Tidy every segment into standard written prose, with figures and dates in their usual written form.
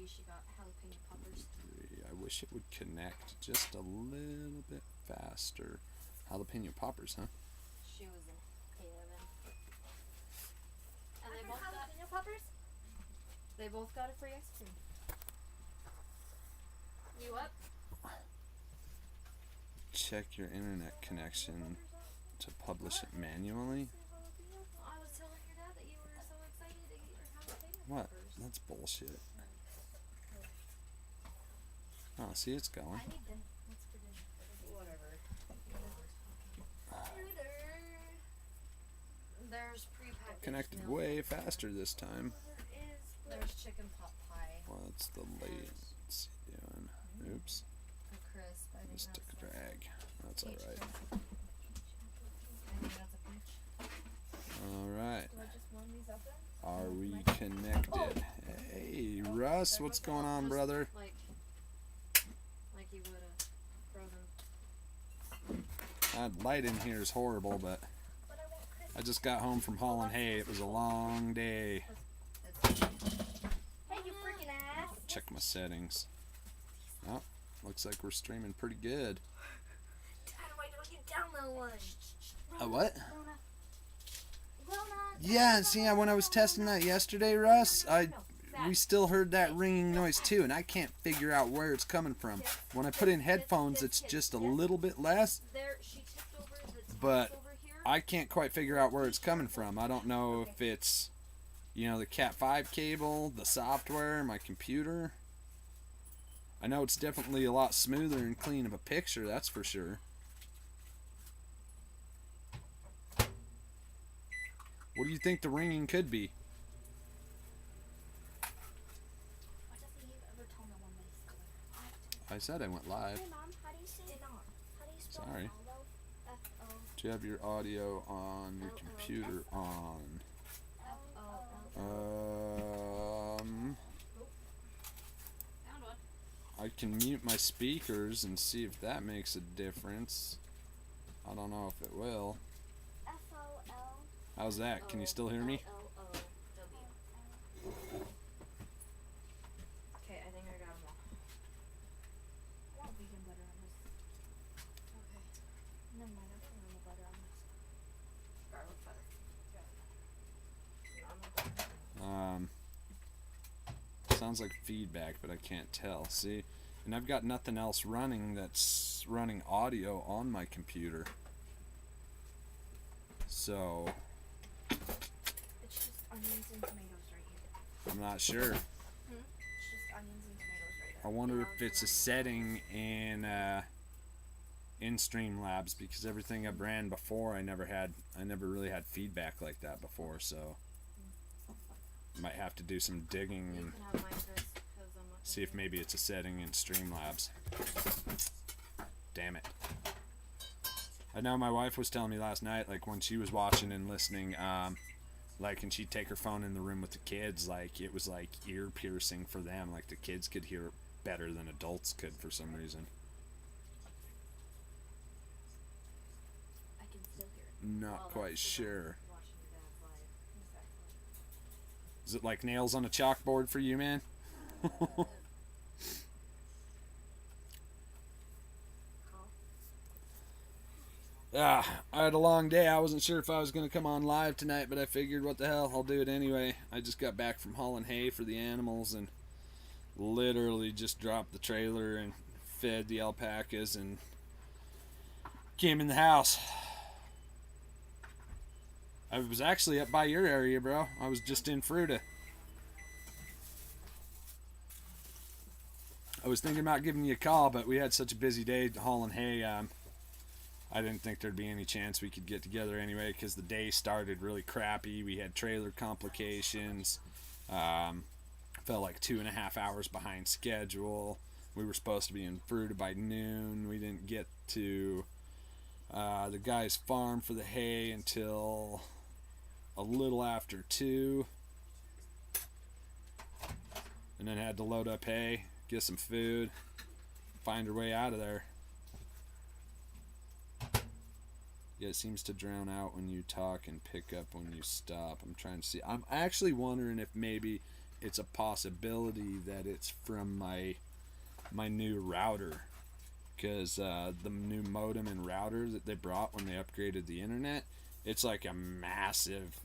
she got jalapeno poppers. I wish it would connect just a little bit faster. Jalapeno poppers, huh? She was in heaven. And I they heard both got jalapeno poppers. They both got a free ice cream. You up? Check your internet connection to publish it manually. I was telling your dad that you were so excited to get your jalapeno What? poppers. That's bullshit. Oh, see, it's going. I need dinner. What's for dinner? Whatever. There's prepackaged Connected milk. way faster this time. There's chicken pot pie. What's the latency doing? Oops. A crisp. I think Just that's took a the drag. That's peach alright. crisp. I think that's a peach. Alright. Do I just warm these up then? Are we connected? Hey, Russ, what's going on, Just brother? Like you would a frozen. That light in here is horrible, but But I want crisp. I just got home from hauling hay. It was a long day. Hey, you freaking ass. Check my settings. Oh, looks like we're streaming pretty good. How do I know you download one? A what? Rona. Yeah, see, when I was testing that yesterday, Russ, we still heard that ringing noise too, and I can't figure out where it's coming from. When I put in headphones, it's just a little bit less, There, she tipped over the but over here. I can't quite figure out where it's coming from. I don't know if it's, the Cat 5 cable, the software, my computer. I know it's definitely a lot smoother and clean of a picture, that's for sure. What do you think the ringing could be? Why doesn't he ever tell no one that he's going? I said I went live. Hey, Mom, how do you say dinar? How do you spell Sorry. Ronaldo? F-O. Do you have your audio on your computer on? Found one. I can mute my speakers and see if that makes a difference. I don't know if it will. F-O-L. How's that? Can you still hear me? L-O-W. Okay, I think I got them all. I want vegan butter on this. Okay. Never mind, I'm putting the butter on this. Garlic butter. Sounds like feedback, but I can't tell. See? And I've got nothing else running that's running audio on my computer. So, It's just onions and tomatoes right here. I'm not sure. It's just onions and tomatoes right I there. wonder if it's a setting in Streamlabs, because everything I've ran before I never really had feedback like that before, so might have to do some digging You and can have mine, Chris, 'cause I'm not see if maybe it's a setting in Streamlabs. Damn it. I know my wife was telling me last night, like when she was watching and listening, like, and she'd take her phone in the room with the kids, like it was like ear piercing for them, like the kids could hear it better than adults could for some reason. I can still hear it. Not Well, quite that's 'cause sure. I'm watching your dad's live. Exactly. Is it like nails on a chalkboard for you, man? I had a long day. I wasn't sure if I was going to come on live tonight, but I figured, what the hell, I'll do it anyway. I just got back from hauling hay for the animals and literally just dropped the trailer and fed the alpacas and came in the house. I was actually up by your area, bro. I was just in Fruta. I was thinking about giving you a call, but we had such a busy day hauling hay. I didn't think there'd be any chance we could get together anyway, because the day started really crappy. We had trailer complications. Felt like 2.5 hours behind schedule. We were supposed to be in Fruta by noon. We didn't get to the guy's farm for the hay until a little after 2. And then had to load up hay, get some food, find our way out of there. Yeah, it seems to drown out when you talk and pick up when you stop. I'm trying to see. I'm actually wondering if maybe it's a possibility that it's from my new router, because the new modem and router that they brought when they upgraded the internet, it's like a massive.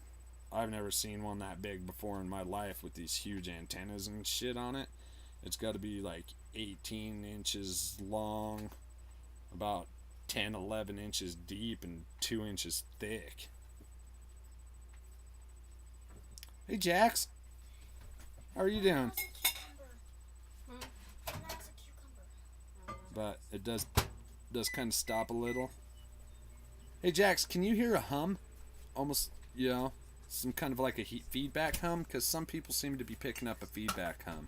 I've never seen one that big before in my life with these huge antennas and shit on it. It's got to be like 18 inches long, about 10, 11 inches deep, and 2 inches thick. Hey, Jax. How are you doing? But it does kind of stop a little. Hey, Jax, can you hear a hum? Almost, some kind of like a feedback hum? Because some people seem to be picking up a feedback hum.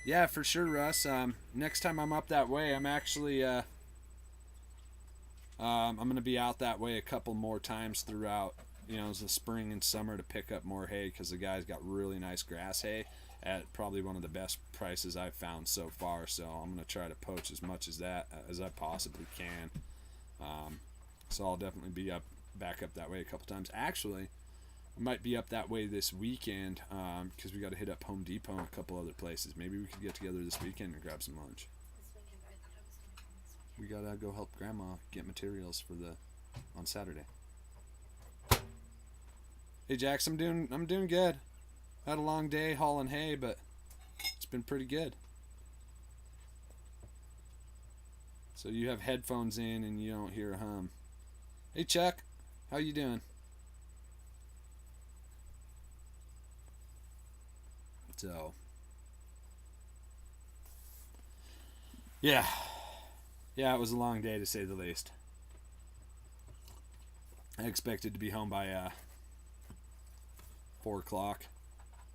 Yeah, for sure, Russ. Next time I'm up that way, I'm actually I'm gonna be out that way a couple more times throughout, the spring and summer to pick up more hay, because the guys got really nice grass hay at probably one of the best prices I've found so far. So I'm gonna try to poach as much as that as I possibly can. So I'll definitely be back up that way a couple times. Actually, I might be up that way this weekend, because we got to hit up Home Depot and a couple other places. Maybe we could get together this weekend and grab some lunch. We gotta go help Grandma get materials on Saturday. Hey Jax, I'm doing good. Had a long day hauling hay, but it's been pretty good. So you have headphones in and you don't hear a hum. Hey Chuck, how you doing? So, yeah, it was a long day to say the least. I expected to be home by 4 o'clock,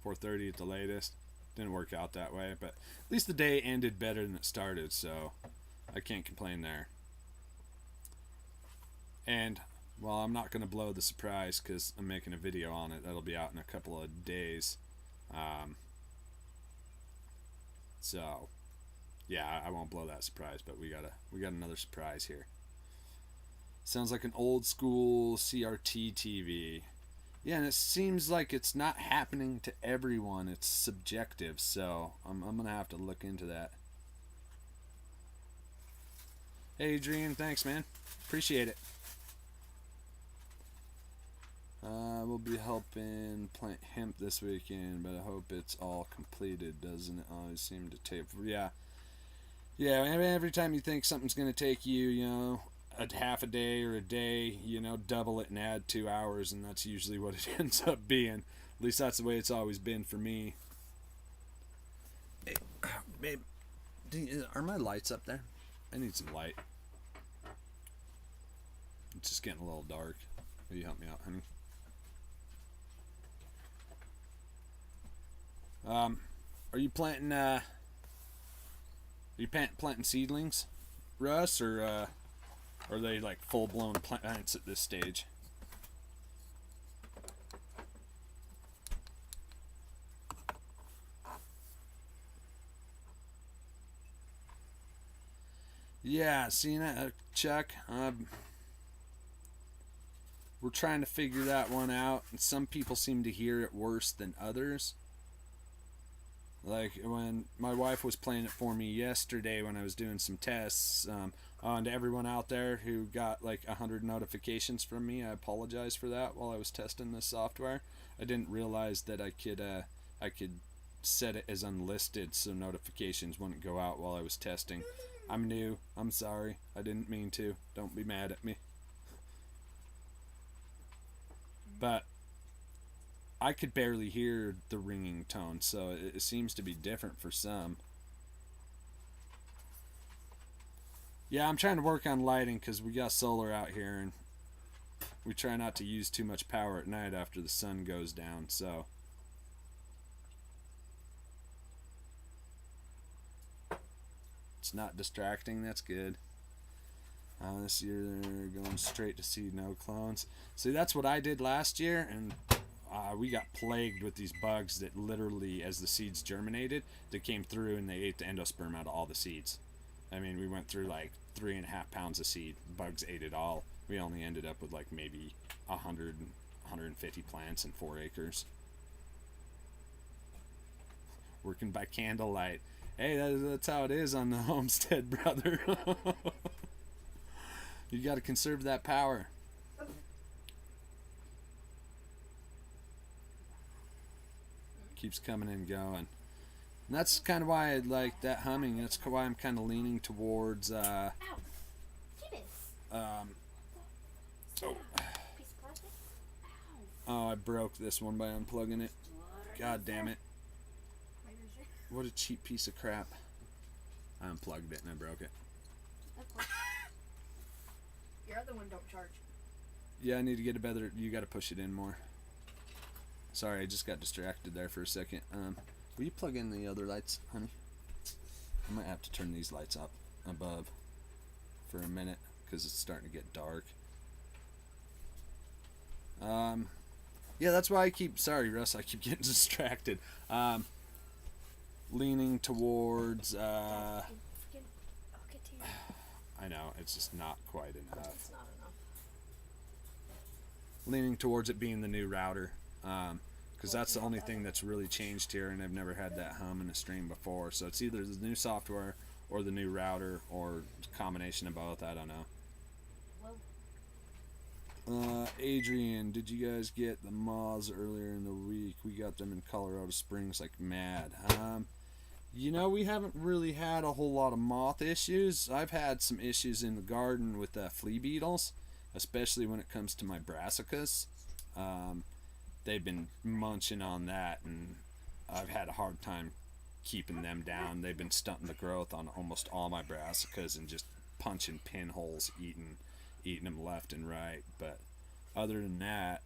4:30 at the latest. Didn't work out that way, but at least the day ended better than it started, so I can't complain there. And, well, I'm not going to blow the surprise because I'm making a video on it. That'll be out in a couple of days. So, yeah, I won't blow that surprise, but we got another surprise here. Sounds like an old school CRT TV. Yeah, and it seems like it's not happening to everyone. It's subjective, so I'm gonna have to look into that. Hey, Adrian, thanks, man. Appreciate it. We'll be helping plant hemp this weekend, but I hope it's all completed. Doesn't it always seem to take? Yeah. Every time you think something's gonna take you, a half a day or a day, double it and add 2 hours, and that's usually what it ends up being. At least that's the way it's always been for me. Hey, babe, are my lights up there? I need some light. It's just getting a little dark. Will you help me out, honey? Are you planting? Planting seedlings, Russ, or are they like full-blown plants at this stage? Yeah, seeing that, Chuck. We're trying to figure that one out, and some people seem to hear it worse than others. Like when my wife was playing it for me yesterday when I was doing some tests, and to everyone out there who got like 100 notifications from me, I apologize for that while I was testing this software. I didn't realize that I could set it as unlisted so notifications wouldn't go out while I was testing. I'm new. I'm sorry. I didn't mean to. Don't be mad at me. But I could barely hear the ringing tone, so it seems to be different for some. Yeah, I'm trying to work on lighting because we got solar out here, and we try not to use too much power at night after the sun goes down, so. It's not distracting, that's good. This year they're going straight to seed, no clones. See, that's what I did last year, and we got plagued with these bugs that literally, as the seeds germinated, they came through and they ate the endosperm out of all the seeds. I mean, we went through like 3.5 pounds of seed. Bugs ate it all. We only ended up with like maybe 100, 150 plants in 4 acres. Working by candlelight. Hey, that's how it is on the homestead, brother. You got to conserve that power. Keeps coming and going. And that's kind of why I like that humming. That's why I'm kind of leaning towards Ow! Keep it. oh, Piece of plastic. Ow! oh, I broke this one by unplugging it. God damn it. What a cheap piece of crap. I unplugged it and I broke it. Your other one don't charge. Yeah, I need to get a better. You got to push it in more. Sorry, I just got distracted there for a second. Will you plug in the other lights, honey? I might have to turn these lights up above for a minute because it's starting to get dark. Yeah, that's why I keep. Sorry, Russ, I keep getting distracted. Leaning towards. I'll get to you. I know it's just not quite enough. It's not enough. Leaning towards it being the new router, because that's the only thing that's really changed here, and I've never had that hum in a stream before. So it's either the new software or the new router or a combination of both. I don't know. Adrian, did you guys get the moths earlier in the week? We got them in Colorado Springs like mad. You know, we haven't really had a whole lot of moth issues. I've had some issues in the garden with flea beetles, especially when it comes to my brassicas. They've been munching on that, and I've had a hard time keeping them down. They've been stunting the growth on almost all my brassicas and just punching pinholes, eating them left and right. But other than that,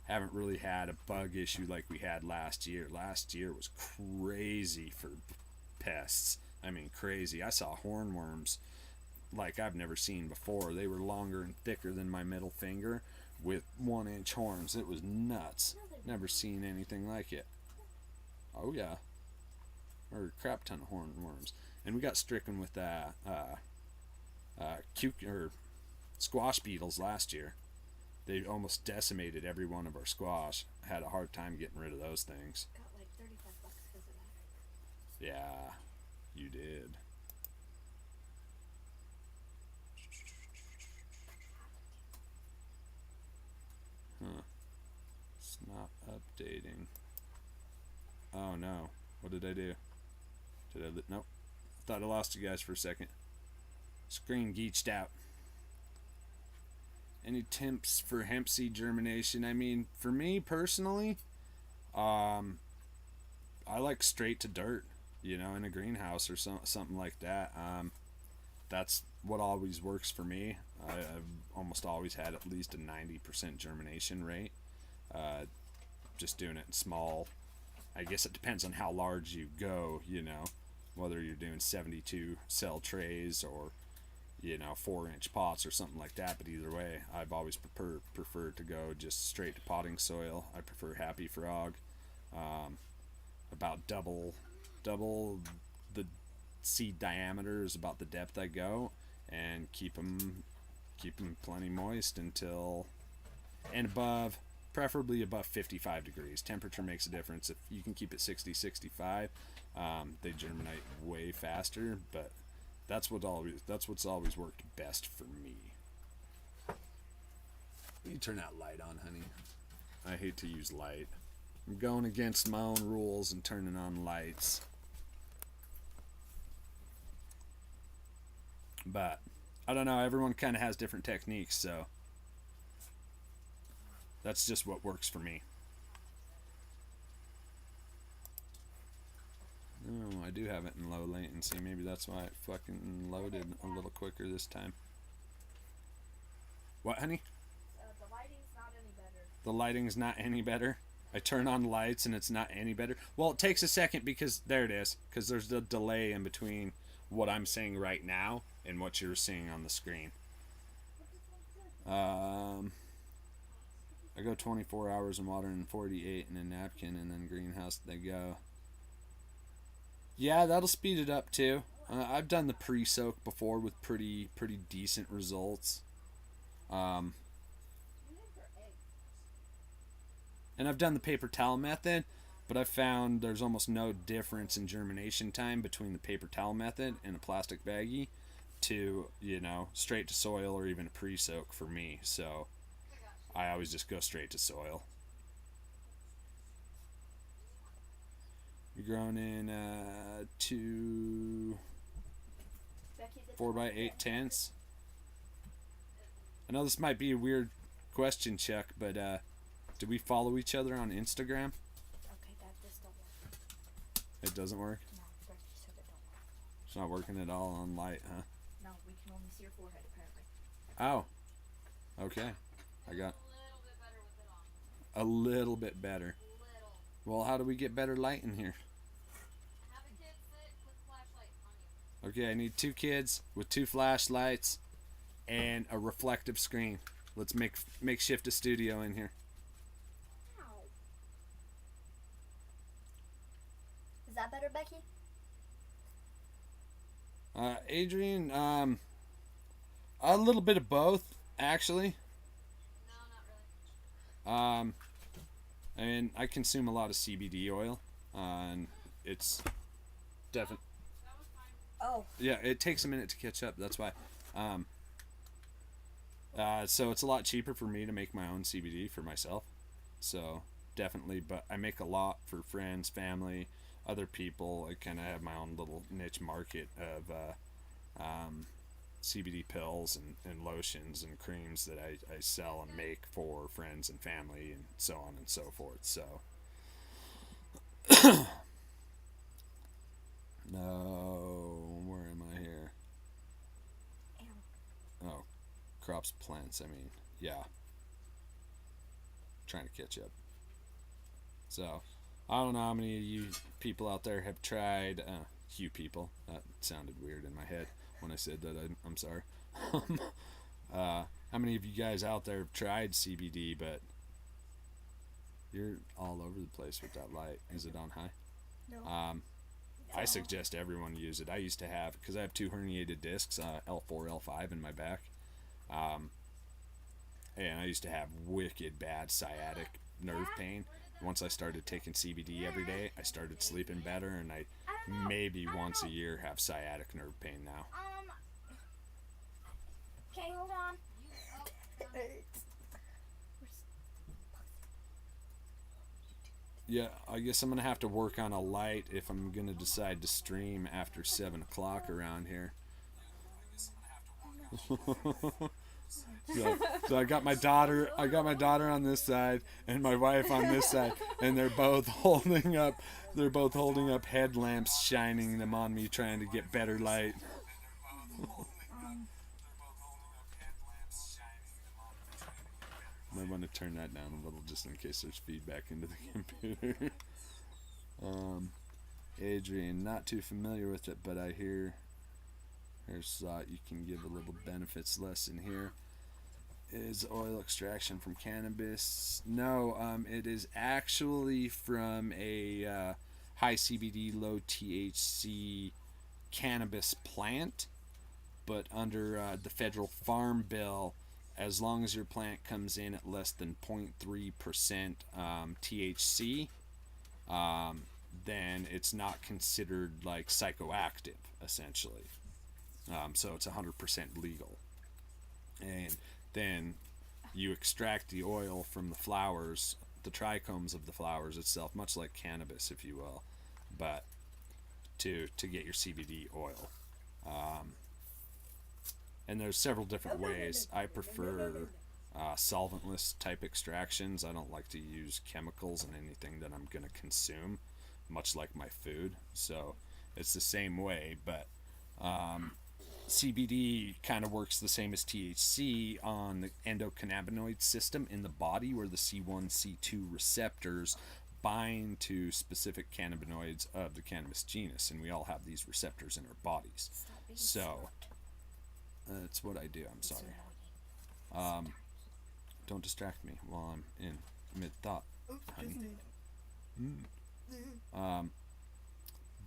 haven't really had a bug issue like we had last year. Last year was crazy for pests. I mean, crazy. I saw hornworms like I've never seen before. They were longer and thicker than my middle finger with 1-inch horns. It was nuts. Never seen anything like it. Oh yeah, or a crap ton of hornworms. And we got stricken with squash beetles last year. They almost decimated every one of our squash. Had a hard time getting rid of those things. Got like $35 because of that. Yeah, you did. Huh. It's not updating. Oh no. What did I do? Nope. Thought I lost you guys for a second. Screen geeched out. Any tips for hemp seed germination? I mean, for me personally, I like straight to dirt, you know, in a greenhouse or something like that. That's what always works for me. I've almost always had at least a 90% germination rate. Just doing it in small. I guess it depends on how large you go, you know, whether you're doing 72 cell trays or, you know, 4-inch pots or something like that. But either way, I've always preferred to go just straight to potting soil. I prefer Happy Frog. About double the seed diameter is about the depth I go, and keep them plenty moist until and above, preferably above 55 degrees. Temperature makes a difference. If you can keep it 60, 65, they germinate way faster. But that's what's always worked best for me. You turn that light on, honey. I hate to use light. I'm going against my own rules and turning on lights. But I don't know, everyone kind of has different techniques, so that's just what works for me. Oh, I do have it in low latency. Maybe that's why it fucking loaded a little quicker this time. What, honey? The lighting's not any better. The lighting's not any better? I turn on lights and it's not any better? Well, it takes a second because, there it is, because there's the delay in between what I'm saying right now and what you're seeing on the screen. I go 24 hours in water and 48 in a napkin, and then greenhouse they go. Yeah, that'll speed it up too. I've done the pre-soak before with pretty decent results. Um, and I've done the paper towel method, but I've found there's almost no difference in germination time between the paper towel method and a plastic baggie to, straight to soil or even a pre-soak for me. So I always just go straight to soil. You're growing in 2 4x8 I know this might be a weird question, Chuck, but do we follow each other on Instagram? Okay, this don't work. It doesn't work? No, Becky said it don't work. It's not working at all on light, huh? No, we can only see your forehead apparently. Oh. Okay. I got a little bit better. Well, how do we get better light in here? Have a kid sit with a flashlight on you. Okay, I need 2 kids with 2 flashlights and a reflective screen. Let's makeshift a studio in here. Ow. Is that better, Becky? Adrian, a little bit of both, actually. No, not really. I mean, I consume a lot of CBD oil, and it's definitely. That was fine. Oh. Yeah, it takes a minute to catch up. That's why. So it's a lot cheaper for me to make my own CBD for myself. So definitely, but I make a lot for friends, family, other people. I kind of have my own little niche market of CBD pills and lotions and creams that I sell and make for friends and family and so on and so forth. So no, where am I here? Oh, crops, plants. I mean, yeah. Trying to catch up. So, I don't know how many of you people out there have tried. You people. That sounded weird in my head when I said that. I'm sorry. How many of you guys out there have tried CBD, but you're all over the place with that light? Is it on high? No. I suggest everyone use it. I used to have, because I have 2 herniated discs, L4, L5 in my back. And I used to have wicked bad sciatic nerve pain. Once I started taking CBD every day, I started sleeping better, and I maybe once a year have sciatic nerve pain now. Okay, hold on. Yeah, I guess I'm going to have to work on a light if I'm going to decide to stream after 7 o'clock around here. So I got my daughter on this side and my wife on this side, and they're both holding up headlamps, shining them on me, trying to get better light. Might want to turn that down a little just in case there's feedback into the computer. Adrian, not too familiar with it, but I hear there's you can give a little benefits lesson here. Is oil extraction from cannabis? No, it is actually from a high CBD, low THC cannabis plant, but under the federal farm bill, as long as your plant comes in at less than 0.3% THC, then it's not considered like psychoactive, essentially. So it's 100% legal. And then you extract the oil from the flowers, the trichomes of the flowers itself, much like cannabis, if you will, but to get your CBD oil. And there's several different ways. I prefer solventless type extractions. I don't like to use chemicals in anything that I'm going to consume, much like my food. So it's the same way, but CBD kind of works the same as THC on the endocannabinoid system in the body, where the C1, C2 receptors bind to specific cannabinoids of the cannabis genus, and we all have these receptors in our bodies. So that's what I do. I'm sorry. Don't distract me while I'm in mid-thought, honey.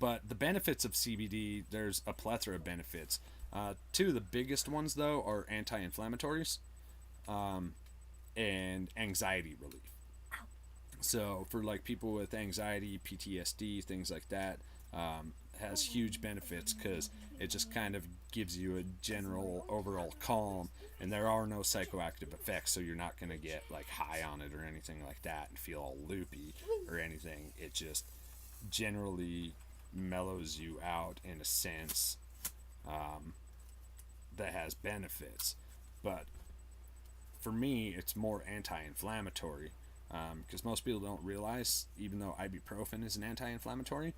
But the benefits of CBD, there's a plethora of benefits. 2 of the biggest ones, though, are anti-inflammatories. and anxiety relief. So for like people with anxiety, PTSD, things like that, has huge benefits because it just kind of gives you a general overall calm, and there are no psychoactive effects, so you're not going to get like high on it or anything like that and feel all loopy or anything. It just generally mellows you out in a sense, that has benefits. But for me, it's more anti-inflammatory, because most people don't realize, even though ibuprofen is an anti-inflammatory,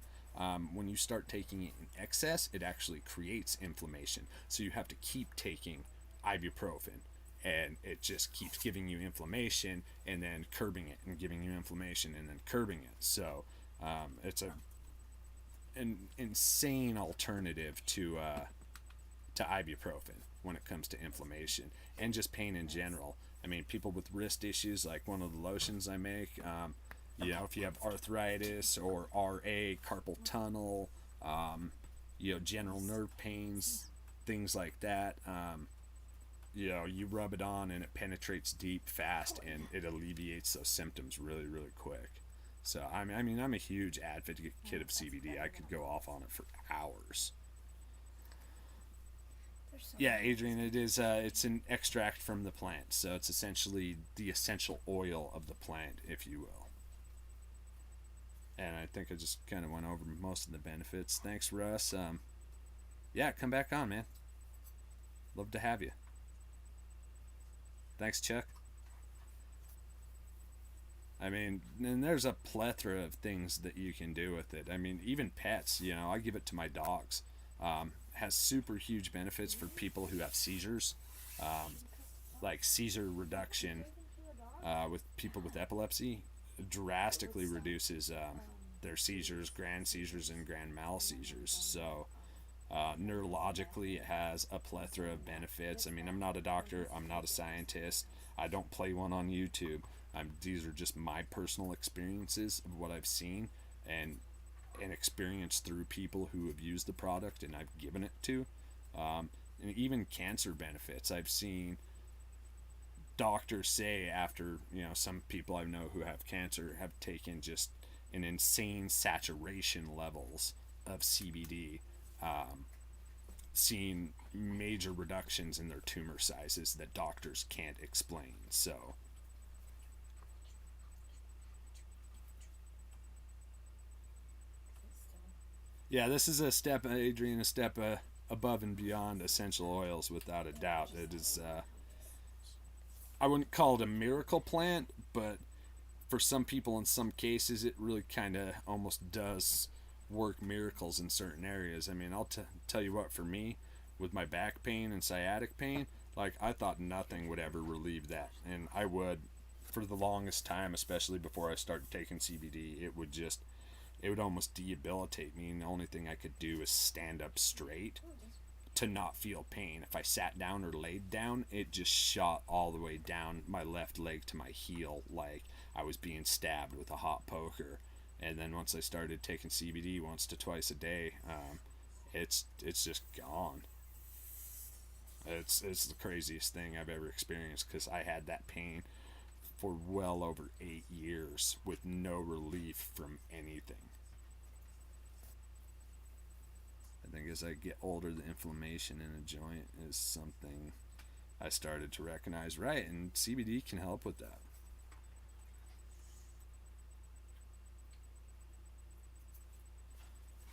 when you start taking it in excess, it actually creates inflammation. So you have to keep taking ibuprofen, and it just keeps giving you inflammation and then curbing it, and giving you inflammation and then curbing it. So it's an insane alternative to ibuprofen when it comes to inflammation and just pain in general. I mean, people with wrist issues, like one of the lotions I make, if you have arthritis or RA, carpal tunnel, general nerve pains, things like that, you rub it on and it penetrates deep fast, and it alleviates those symptoms really, really quick. So, I'm a huge advocate of CBD. I could go off on it for hours. Yeah, Adrian, it is. It's an extract from the plant, so it's essentially the essential oil of the plant, if you will. And I think I just kind of went over most of the benefits. Thanks, Russ. Yeah, come back on, man. Love to have you. Thanks, Chuck. I mean, and there's a plethora of things that you can do with it. I mean, even pets. I give it to my dogs. Has super huge benefits for people who have seizures, like seizure reduction, with people with epilepsy drastically reduces their seizures, grand seizures and grand mal seizures. So neurologically, it has a plethora of benefits. I mean, I'm not a doctor, I'm not a scientist, I don't play one on YouTube. These are just my personal experiences of what I've seen and experienced through people who have used the product and I've given it to. And even cancer benefits. I've seen doctors say after, some people I know who have cancer have taken just an insane saturation levels of CBD, seeing major reductions in their tumor sizes that doctors can't explain. So yeah, this is a step, Adrian, a step above and beyond essential oils, without a doubt. It is, I wouldn't call it a miracle plant, but for some people in some cases, it really kind of almost does work miracles in certain areas. I mean, I'll tell you what, for me, with my back pain and sciatic pain, like, I thought nothing would ever relieve that. And I would, for the longest time, especially before I started taking CBD, it would almost debilitate me, and the only thing I could do is stand up straight to not feel pain. If I sat down or laid down, it just shot all the way down my left leg to my heel like I was being stabbed with a hot poker. And then once I started taking CBD once to twice a day, it's just gone. It's the craziest thing I've ever experienced, because I had that pain for well over 8 years with no relief from anything. I think as I get older, the inflammation in a joint is something I started to recognize, right, and CBD can help with that.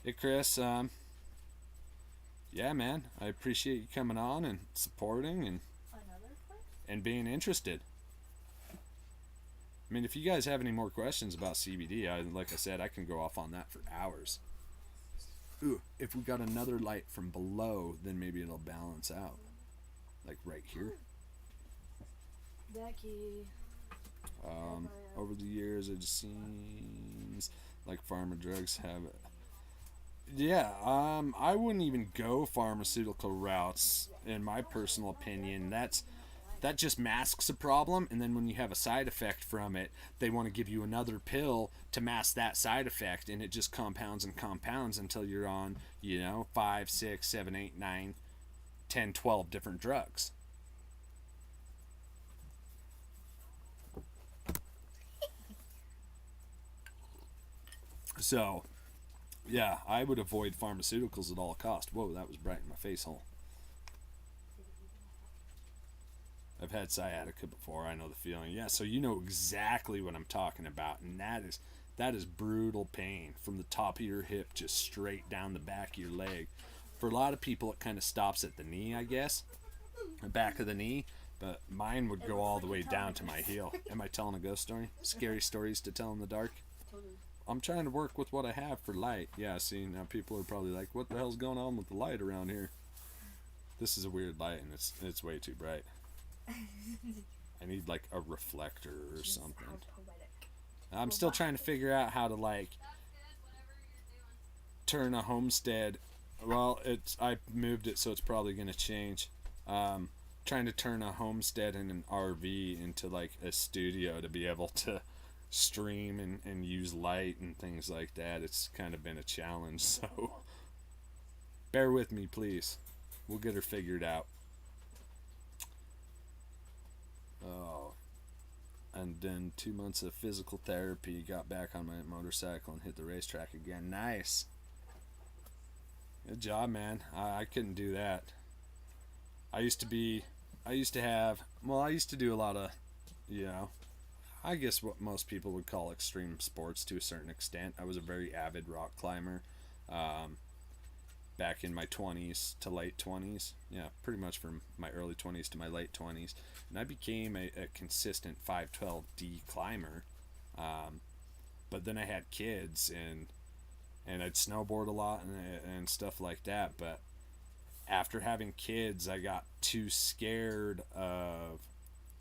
Hey, Chris, yeah, man, I appreciate you coming on and supporting and being interested. I mean, if you guys have any more questions about CBD, like I said, I can go off on that for hours. Ooh, if we got another light from below, then maybe it'll balance out. Like right here. Becky. Over the years, it just seems like pharma drugs have it. Yeah, I wouldn't even go pharmaceutical routes, in my personal opinion. That just masks a problem, and then when you have a side effect from it, they want to give you another pill to mask that side effect, and it just compounds and compounds until you're on, 5, 6, 7, 8, 9, 10, 12 different drugs. So, yeah, I would avoid pharmaceuticals at all costs. Whoa, that was bright in my face hole. I've had sciatica before. I know the feeling. Yeah, so you know exactly what I'm talking about, and that is brutal pain from the top of your hip just straight down the back of your leg. For a lot of people, it kind of stops at the knee, I guess, the back of the knee. But mine would go all the way down to my heel. Am I telling a ghost story? Scary stories to tell in the dark? Totally. I'm trying to work with what I have for light. Yeah, see, now people are probably like, what the hell's going on with the light around here? This is a weird light, and it's way too bright. I need like a reflector or something. I'm still trying to figure out how to like turn a homestead. Well, I moved it, so it's probably gonna change. Trying to turn a homestead and an RV into like a studio to be able to stream and use light and things like that. It's kind of been a challenge, so bear with me, please. We'll get her figured out. Oh, and then 2 months of physical therapy, got back on my motorcycle and hit the racetrack again. Nice. Good job, man. I couldn't do that. I used to do a lot of, I guess what most people would call extreme sports to a certain extent. I was a very avid rock climber back in my 20s to late 20s. Yeah, pretty much from my early 20s to my late 20s. And I became a consistent 512D climber. But then I had kids and I'd snowboard a lot and stuff like that. But after having kids, I got too scared of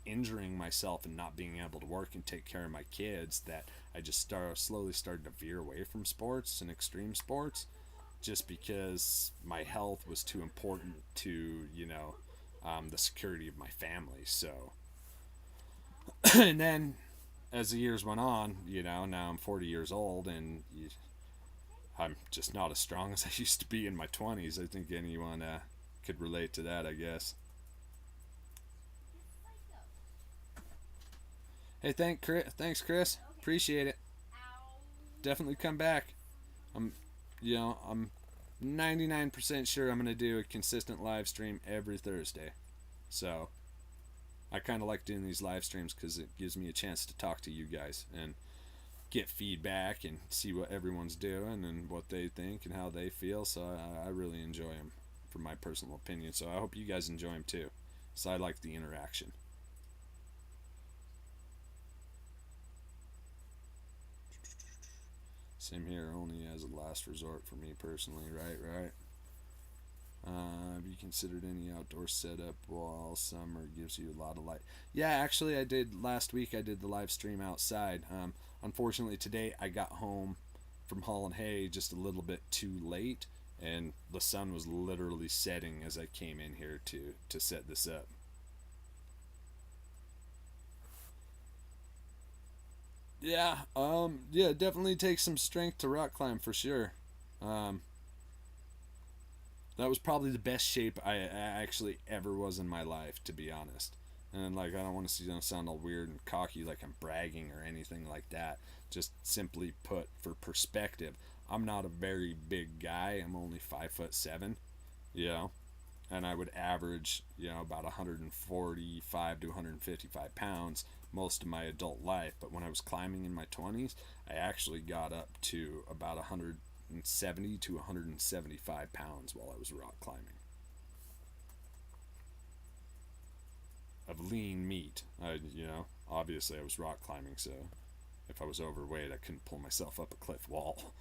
injuring myself and not being able to work and take care of my kids that I just slowly started to veer away from sports and extreme sports, just because my health was too important to the security of my family. So and then as the years went on, now I'm 40 years old and I'm just not as strong as I used to be in my 20s. I think anyone could relate to that, I guess. Hey, thanks, Chris. Appreciate it. Definitely come back. I'm 99% sure I'm gonna do a consistent live stream every Thursday. So I kind of like doing these live streams because it gives me a chance to talk to you guys and get feedback and see what everyone's doing and what they think and how they feel. So I really enjoy them, from my personal opinion. So I hope you guys enjoy them too. So I like the interaction. Same here, only as a last resort for me personally. Right. Have you considered any outdoor setup while summer gives you a lot of light? Yeah, actually I did last week. I did the live stream outside. Unfortunately today I got home from hauling hay just a little bit too late, and the sun was literally setting as I came in here to set this up. Yeah, yeah, definitely takes some strength to rock climb for sure. That was probably the best shape I actually ever was in my life, to be honest. And like, I don't want to sound all weird and cocky like I'm bragging or anything like that. Just simply put, for perspective, I'm not a very big guy. I'm only 5'7", and I would average, about 145 to 155 pounds most of my adult life. But when I was climbing in my 20s, I actually got up to about 170 to 175 pounds while I was rock climbing. Of lean meat. Obviously I was rock climbing, so if I was overweight, I couldn't pull myself up a cliff wall.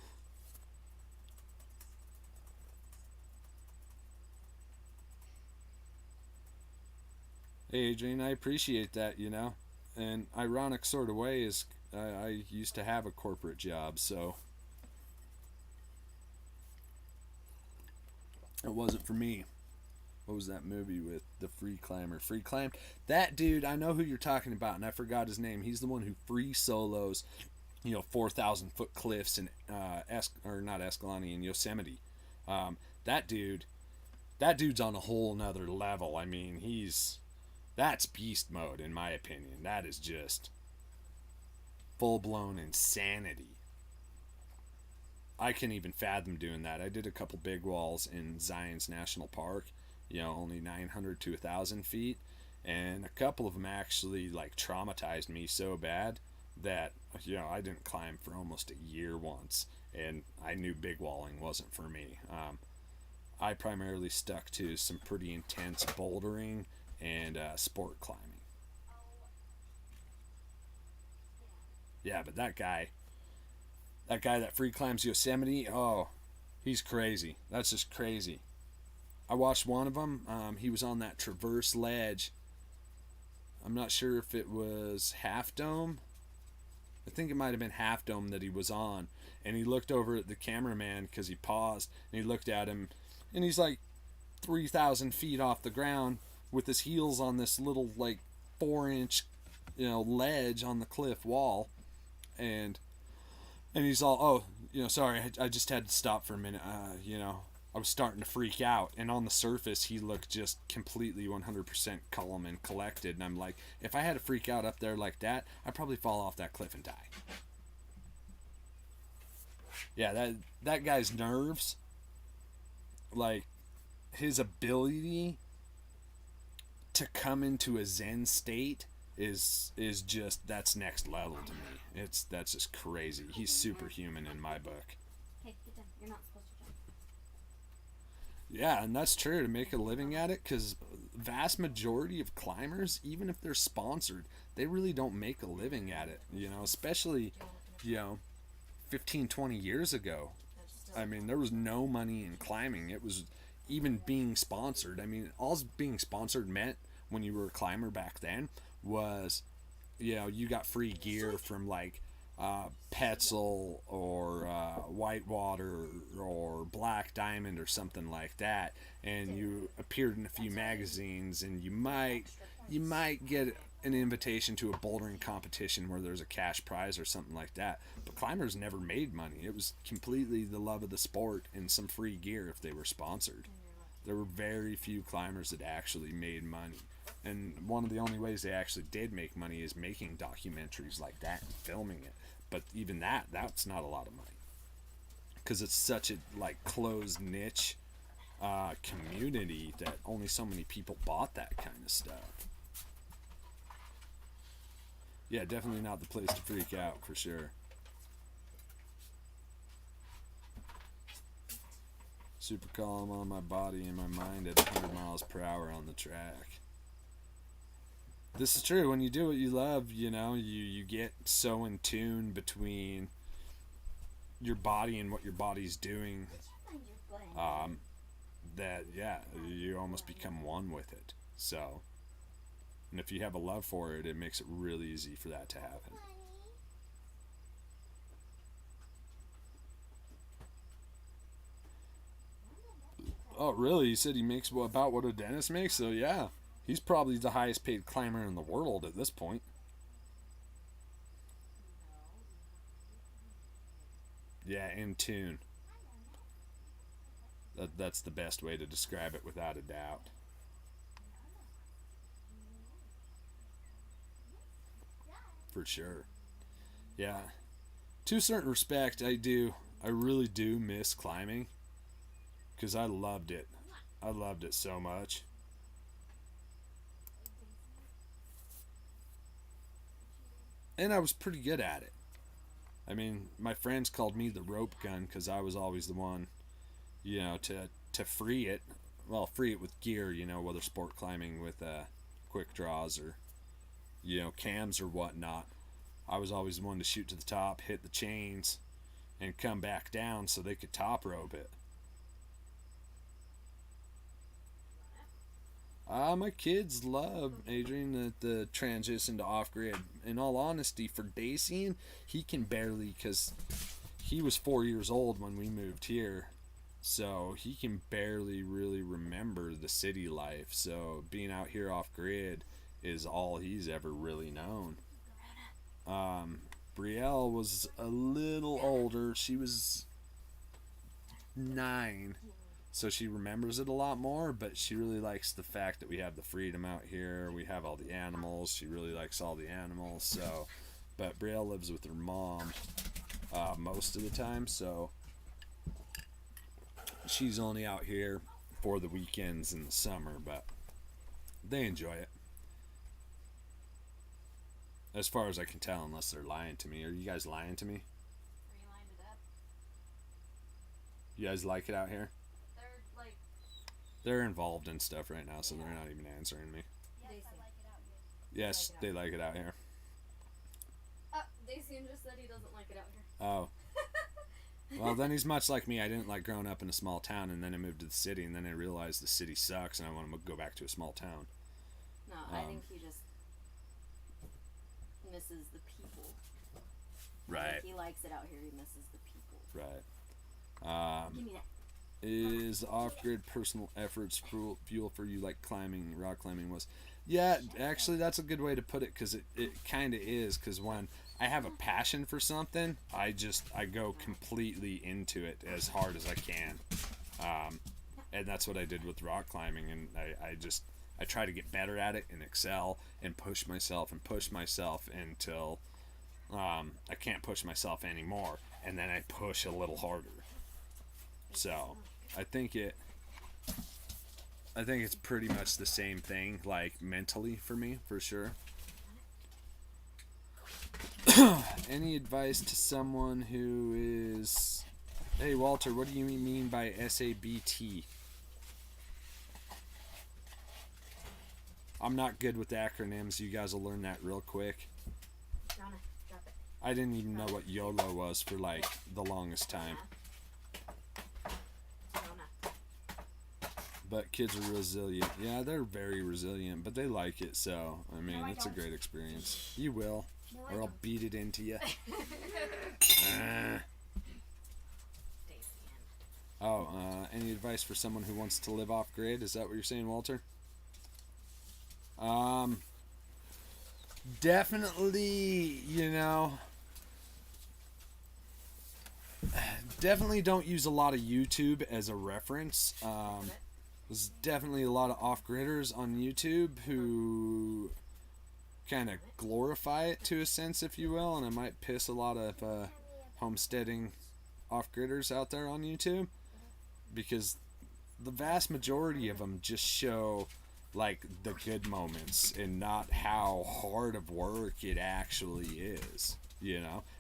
Hey, Adrian, I appreciate that, And ironic sort of way is I used to have a corporate job, so it wasn't for me. What was that movie with the free climber? Free climb? That dude, I know who you're talking about, and I forgot his name. He's the one who free solos, 4,000 foot cliffs in not Escalante, in Yosemite. That dude's on a whole nother level. I mean, that's beast mode in my opinion. That is just full blown insanity. I can't even fathom doing that. I did a couple big walls in Zion's National Park, only 900 to 1,000 feet, and a couple of them actually like traumatized me so bad that I didn't climb for almost a year once, and I knew big walling wasn't for me. I primarily stuck to some pretty intense bouldering and sport climbing. Yeah, but that free climbs Yosemite, oh, he's crazy. That's just crazy. I watched one of them. He was on that traverse ledge. I'm not sure if it was Half Dome. I think it might have been Half Dome that he was on. And he looked over at the cameraman because he paused. And he looked at him. And he's like 3,000 feet off the ground with his heels on this little like 4-inch ledge on the cliff wall. And he's all, oh, sorry, I just had to stop for a minute. I was starting to freak out. And on the surface, he looked just completely 100% calm and collected. And I'm like, if I had to freak out up there like that, I'd probably fall off that cliff and die. Yeah, that guy's nerves, like his ability to come into a Zen state is just, that's next level to me. That's just crazy. He's superhuman in my book. Okay, get done. You're not supposed to jump. Yeah, and that's true, to make a living at it, because vast majority of climbers, even if they're sponsored, they really don't make a living at it, especially 15, 20 years ago. I mean, there was no money in climbing. It was even being sponsored. I mean, all being sponsored meant when you were a climber back then was, you got free gear from like Petzl or Whitewater or Black Diamond or something like that, and you appeared in a few magazines, and you might get an invitation to a bouldering competition where there's a cash prize or something like that. But climbers never made money. It was completely the love of the sport and some free gear if they were sponsored. There were very few climbers that actually made money. And one of the only ways they actually did make money is making documentaries like that and filming it. But even that's not a lot of money. Because it's such a like closed niche community that only so many people bought that kind of stuff. Yeah, definitely not the place to freak out, for sure. Super calm on my body and my mind at 100 miles per hour on the track. This is true. When you do what you love, you get so in tune between your body and what your body's doing that, yeah, you almost become one with it. So, and if you have a love for it, it makes it really easy for that to happen. Oh, really? You said he makes about what a dentist makes? So, yeah, he's probably the highest paid climber in the world at this point. Yeah, in tune. That's the best way to describe it without a doubt. For sure. Yeah. To a certain respect, I really do miss climbing. Because I loved it. I loved it so much. And I was pretty good at it. I mean, my friends called me the rope gun because I was always the one, to free it. Well, free it with gear, whether sport climbing with quick draws or, cams or whatnot. I was always the one to shoot to the top, hit the chains, and come back down so they could top rope it. My kids love Adrian the transition to off-grid. In all honesty, for Dacian, he can barely, because he was 4 years old when we moved here, so he can barely really remember the city life. So being out here off-grid is all he's ever really known. Brielle was a little older. She was 9. So she remembers it a lot more, but she really likes the fact that we have the freedom out here. We have all the animals. She really likes all the animals. So, but Brielle lives with her mom most of the time. So she's only out here for the weekends in the summer, but they enjoy it. As far as I can tell, unless they're lying to me. Are you guys lying to me? Are you lined it up? You guys like it out here? They're like, They're involved in stuff right now, so they're not even answering me. yes, I like it out here. Yes, they like it out here. Dacian just said he doesn't like it out here. Oh. Well, then he's much like me. I didn't like growing up in a small town, and then I moved to the city, and then I realized the city sucks, and I want to go back to a small town. No, I think he just misses the people. I Right, think he likes it out here. He misses the people. right. Give me that. Is off-grid personal efforts fuel for you like climbing, rock climbing was? Yeah, actually, that's a good way to put it, because it kind of is, because when I have a passion for something, I go completely into it as hard as I can. And that's what I did with rock climbing, and I try to get better at it and excel and push myself until I can't push myself anymore, and then I push a little harder. So I think it's pretty much the same thing, like mentally for me, for sure. Any advice to someone who is... Hey, Walter, what do you mean by SABT? I'm not good with acronyms. You guys will learn that real quick. Donna, drop it. I didn't even know what YOLO was for, like, the longest time. Donna. But kids are resilient. Yeah, they're very resilient, but they like it, so, I mean, it's a great experience. You will, or I'll beat it into you. Dacian. Any advice for someone who wants to live off grid? Is that what you're saying, Walter? Definitely, definitely don't use a lot of YouTube as a reference. There's definitely a lot of off-gridders on YouTube who kind of glorify it to a sense, if you will, and it might piss a lot of homesteading off-gridders out there on YouTube, because the vast majority of them just show like the good moments and not how hard of work it actually is.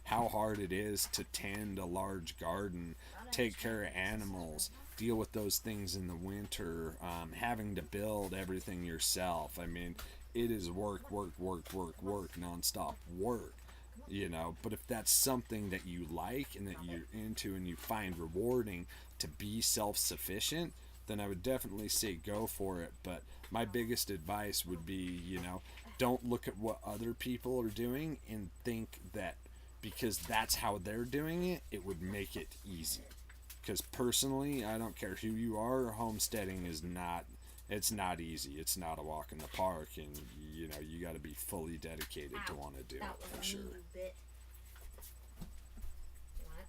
How hard it is to tend a large garden, take care of animals, deal with those things in the winter, having to build everything yourself. I mean, it is work, nonstop work, but if that's something that you like and that you're into and you find rewarding to be self-sufficient, then I would definitely say go for it. But my biggest advice would be, don't look at what other people are doing and think that because that's how they're doing it, it would make it easy. Because personally, I don't care who you are, homesteading is not, it's not easy. It's not a walk in the park, and you got to be fully dedicated to want to do it, for sure. Bit. You want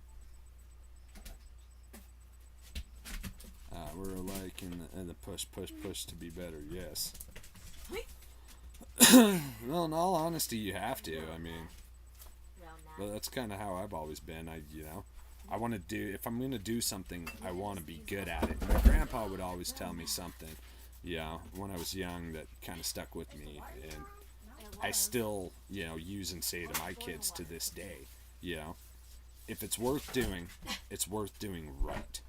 it? We're alike in the push to be better, yes. Well, in all honesty, you have to. I mean, but that's kind of how I've always been. I want to do, if I'm going to do something, I want to be good at it. My grandpa would always tell me something, when I was young, that kind of stuck with me, and I still, use and say to my kids to this day, if it's worth doing, it's worth doing right.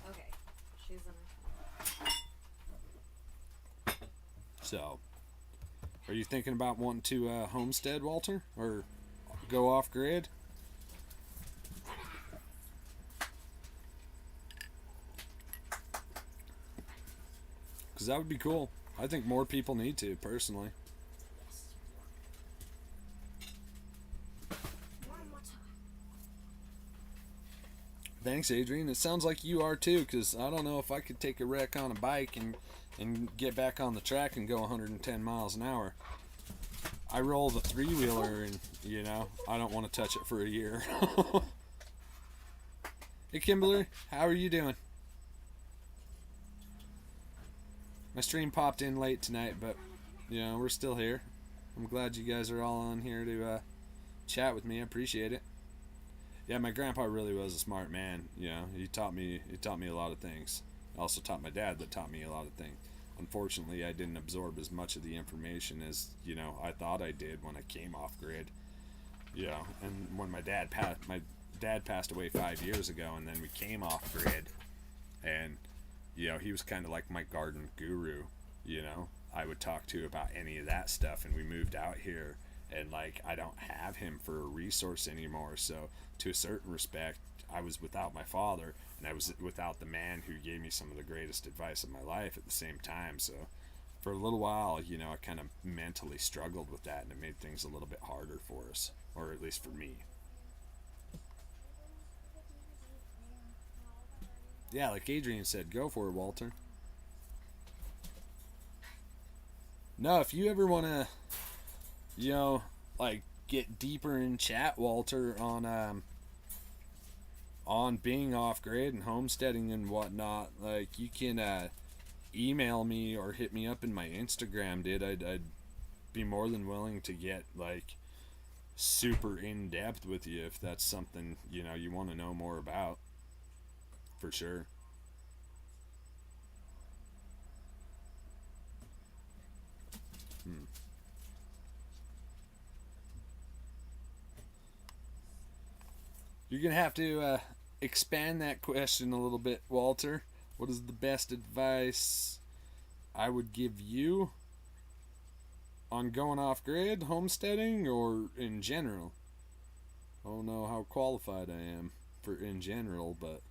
Okay. She's in So, are you thinking about wanting to homestead, Walter, or go off grid? Because that would be cool. I think more people need to, personally. Thanks, Adrian. It sounds like you are too, because I don't know if I could take a wreck on a bike and get back on the track and go 110 miles an hour. I roll the three-wheeler and, I don't want to touch it for a year. Hey, Kimberly, how are you doing? My stream popped in late tonight, but, we're still here. I'm glad you guys are all on here to chat with me. I appreciate it. Yeah, my grandpa really was a smart man. You know, he taught me a lot of things. I also taught my dad that taught me a lot of things. Unfortunately, I didn't absorb as much of the information as, you know, I thought I did when I came off grid. You know, and when my dad passed away 5 years ago, and then we came off grid, and you know, he was kind of like my garden guru. You know, I would talk to about any of that stuff, and we moved out here, and like I don't have him for a resource anymore. So to a certain respect, I was without my father, and I was without the man who gave me some of the greatest advice of my life at the same time. So for a little while, you know, I kind of mentally struggled with that, and it made things a little bit harder for us, or at least for me. Yeah, like Adrian said, go for it, Walter. No, if you ever want to, you know, like get deeper in chat, Walter, on being off grid and homesteading and whatnot, like you can email me or hit me up in my Instagram, dude. I'd be more than willing to get like super in depth with you if that's something, you know, you want to know more about. For sure. You're gonna have to expand that question a little bit, Walter. What is the best advice I would give you on going off grid, homesteading, or in general? I don't know how qualified I am for in general, but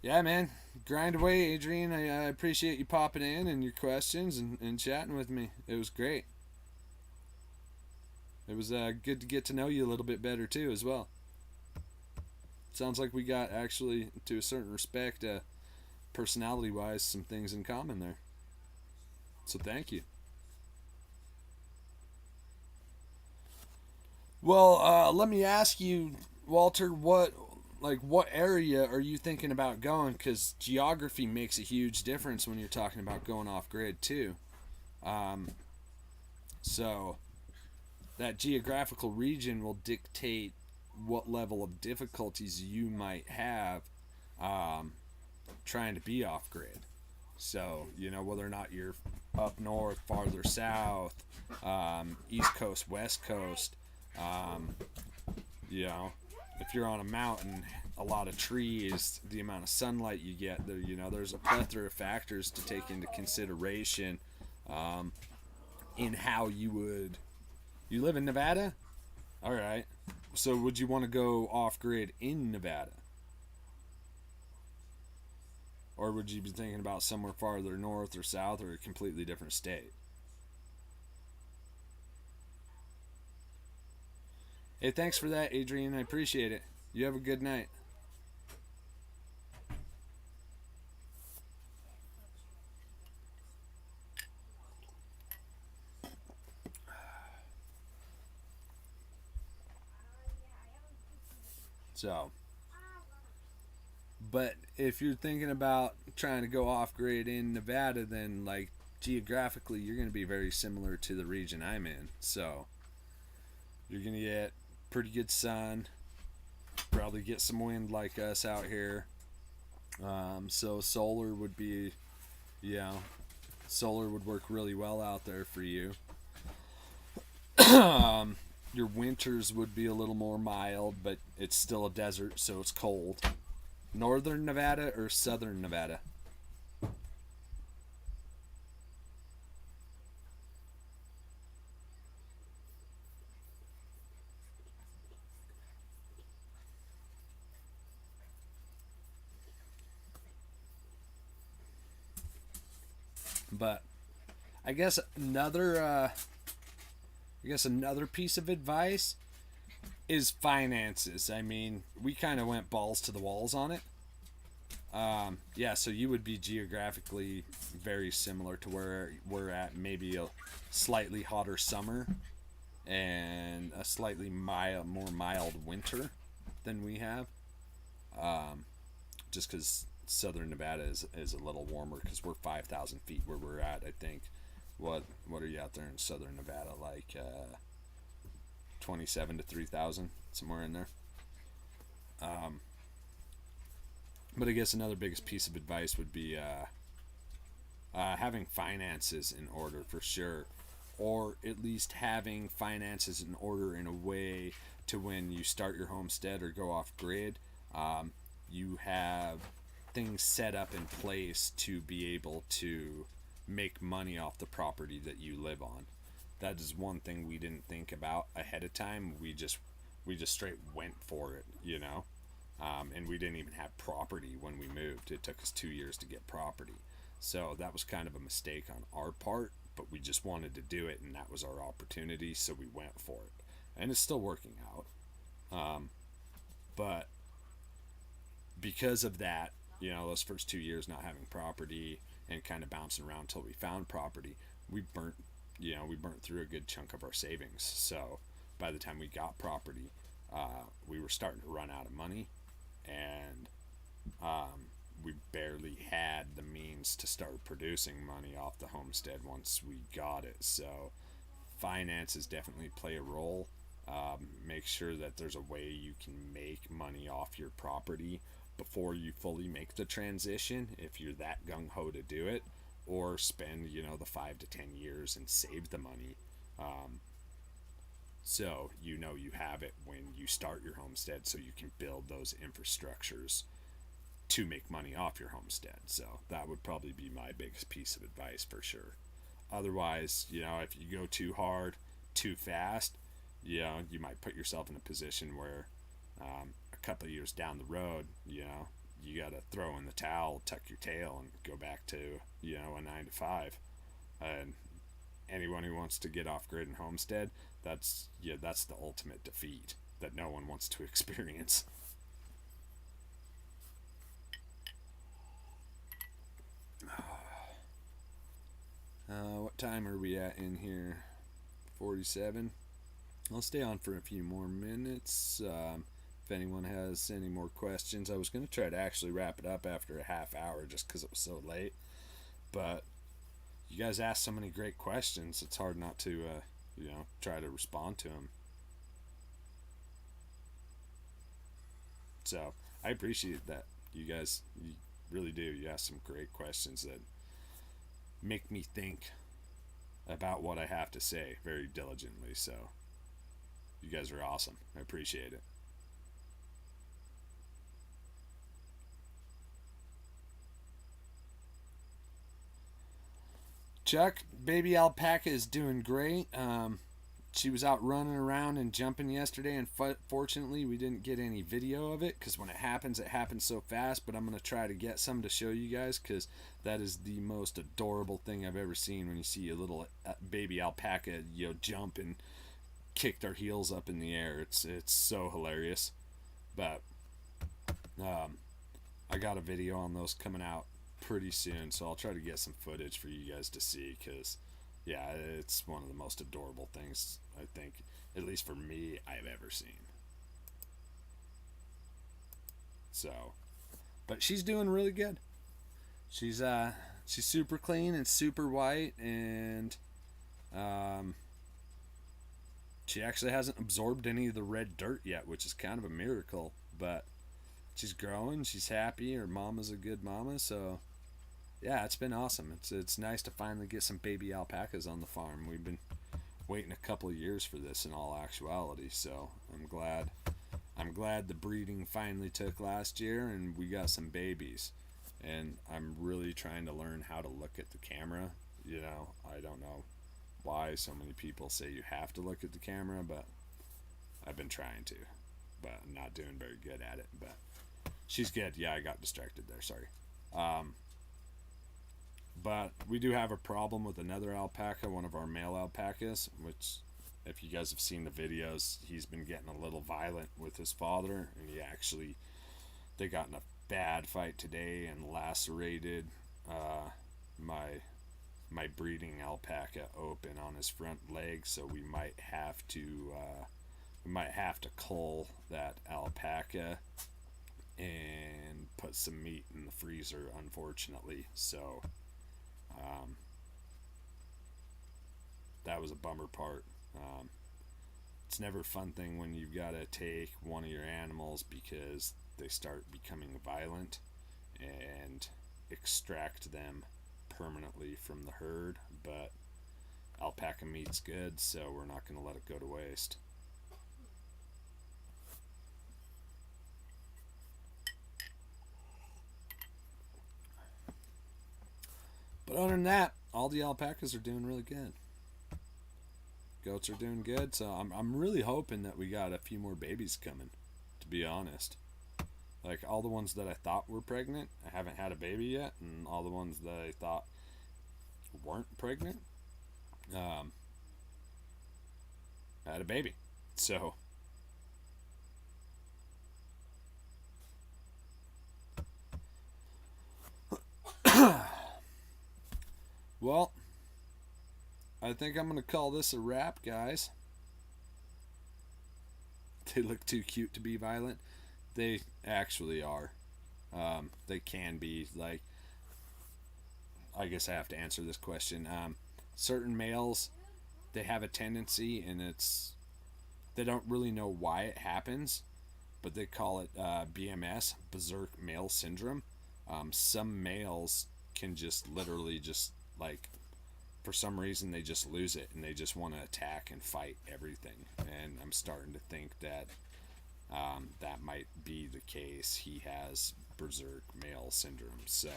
yeah, man, grind away, Adrian. I appreciate you popping in and your questions and chatting with me. It was great. It was good to get to know you a little bit better too, as well. Sounds like we got actually, to a certain respect, personality-wise, some things in common there. So thank you. Well, let me ask you, Walter, what area are you thinking about going? Because geography makes a huge difference when you're talking about going off grid too. So that geographical region will dictate what level of difficulties you might have trying to be off grid. So, you know, whether or not you're up north, farther south, east coast, west coast, you know, if you're on a mountain, a lot of trees, the amount of sunlight you get, there, you know, there's a plethora of factors to take into consideration in how you would. You live in Nevada? All right. So would you want to go off grid in Nevada? Or would you be thinking about somewhere farther north or south or a completely different state? Hey, thanks for that, Adrian. I appreciate it. You have a good night. So, but if you're thinking about trying to go off grid in Nevada, then like geographically, you're going to be very similar to the region I'm in. So, you're going to get pretty good sun, probably get some wind like us out here. So solar would be, you know, solar would work really well out there for you. Your winters would be a little more mild, but it's still a desert, so it's cold. Northern Nevada or southern Nevada? But I guess another piece of advice is finances. I mean, we kind of went balls to the walls on it. Yeah, so you would be geographically very similar to where we're at. Maybe a slightly hotter summer and a slightly more mild winter than we have. Just because southern Nevada is a little warmer because we're 5,000 feet where we're at, I think. What are you out there in southern Nevada like? 27 to 3,000, somewhere in there. But I guess another biggest piece of advice would be having finances in order for sure, or at least having finances in order in a way to when you start your homestead or go off grid, you have things set up in place to be able to make money off the property that you live on. That is one thing we didn't think about ahead of time. We just straight went for it, you know. And we didn't even have property when we moved. It took us 2 years to get property. So that was kind of a mistake on our part, but we just wanted to do it, and that was our opportunity, so we went for it. And it's still working out. But because of that, you know, those first 2 years not having property and kind of bouncing around until we found property, we burnt through a good chunk of our savings. So by the time we got property, we were starting to run out of money, and we barely had the means to start producing money off the homestead once we got it. So finances definitely play a role. Make sure that there's a way you can make money off your property before you fully make the transition, if you're that gung-ho to do it, or spend, you know, the 5 to 10 years and save the money. So you know you have it when you start your homestead, so you can build those infrastructures to make money off your homestead. So that would probably be my biggest piece of advice for sure. Otherwise, you know, if you go too hard, too fast, you know, you might put yourself in a position where a couple of years down the road, you know, you got to throw in the towel, tuck your tail, and go back to, you know, a 9 to 5. And anyone who wants to get off grid and homestead, that's the ultimate defeat that no one wants to experience. What time are we at in here? 47. I'll stay on for a few more minutes. If anyone has any more questions, I was going to try to actually wrap it up after a half hour just because it was so late. But you guys asked so many great questions, it's hard not to, you know, try to respond to them. So I appreciate that. You guys, you really do. You ask some great questions that make me think about what I have to say very diligently. So you guys are awesome. I appreciate it. Chuck, baby alpaca is doing great. She was out running around and jumping yesterday, and fortunately we didn't get any video of it because when it happens so fast. But I'm going to try to get some to show you guys, because that is the most adorable thing I've ever seen, when you see a little baby alpaca, you know, jump and kick their heels up in the air. It's so hilarious. But I got a video on those coming out pretty soon, so I'll try to get some footage for you guys to see, because yeah, it's one of the most adorable things, I think, at least for me, I've ever seen. So, but she's doing really good. She's super clean and super white, and she actually hasn't absorbed any of the red dirt yet, which is kind of a miracle. But she's growing, she's happy, her mama's a good mama, so yeah, it's been awesome. It's nice to finally get some baby alpacas on the farm. We've been waiting a couple of years for this in all actuality, so I'm glad the breeding finally took last year and we got some babies. And I'm really trying to learn how to look at the camera. You know, I don't know why so many people say you have to look at the camera, but I've been trying to, but I'm not doing very good at it. But she's good. Yeah, I got distracted there, sorry. But we do have a problem with another alpaca, one of our male alpacas, which, if you guys have seen the videos, he's been getting a little violent with his father, and they got in a bad fight today and lacerated my breeding alpaca open on his front leg, so we might have to cull that alpaca and put some meat in the freezer, unfortunately. So that was a bummer part. It's never a fun thing when you've got to take one of your animals because they start becoming violent and extract them permanently from the herd, but alpaca meat's good, so we're not going to let it go to waste. But other than that, all the alpacas are doing really good. Goats are doing good, so I'm really hoping that we got a few more babies coming, to be honest. Like, all the ones that I thought were pregnant, I haven't had a baby yet, and all the ones that I thought weren't pregnant, had a baby. So, well, I think I'm going to call this a wrap, guys. They look too cute to be violent. They actually are. They can be. Like, I guess I have to answer this question. Certain males, they have a tendency, and they don't really know why it happens, but they call it BMS, Berserk Male Syndrome. Some males can just literally just, like, for some reason they just lose it and they just want to attack and fight everything. And I'm starting to think that that might be the case. He has Berserk Male Syndrome. So,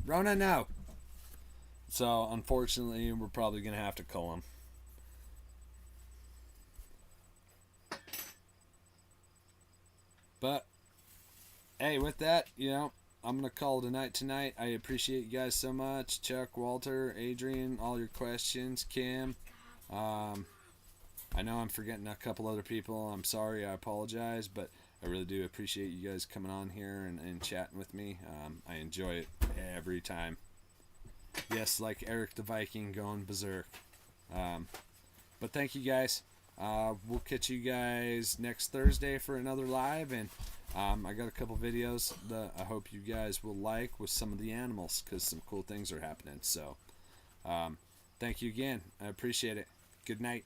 Rona, no. So, unfortunately, we're probably going to have to cull him. But, hey, with that, I'm going to call it a night tonight. I appreciate you guys so much. Chuck, Walter, Adrian, all your questions. Kim. I know I'm forgetting a couple other people. I'm sorry. I apologize. But I really do appreciate you guys coming on here and chatting with me. I enjoy it every time. Yes, like Eric the Viking going berserk. But thank you guys. We'll catch you guys next Thursday for another live, and I got a couple videos that I hope you guys will like with some of the animals, because some cool things are happening. So thank you again. I appreciate it. Good night.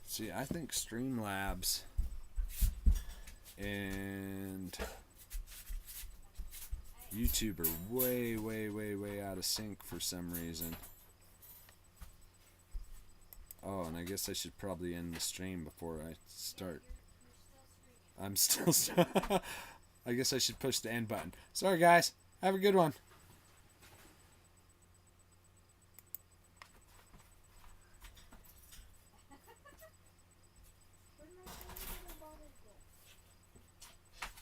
See, I think Streamlabs and YouTube are way, way, way, way out of sync for some reason. Oh, and I guess I should probably end the stream before I start. I'm still I guess I should push the end button. Sorry, guys. Have a good one.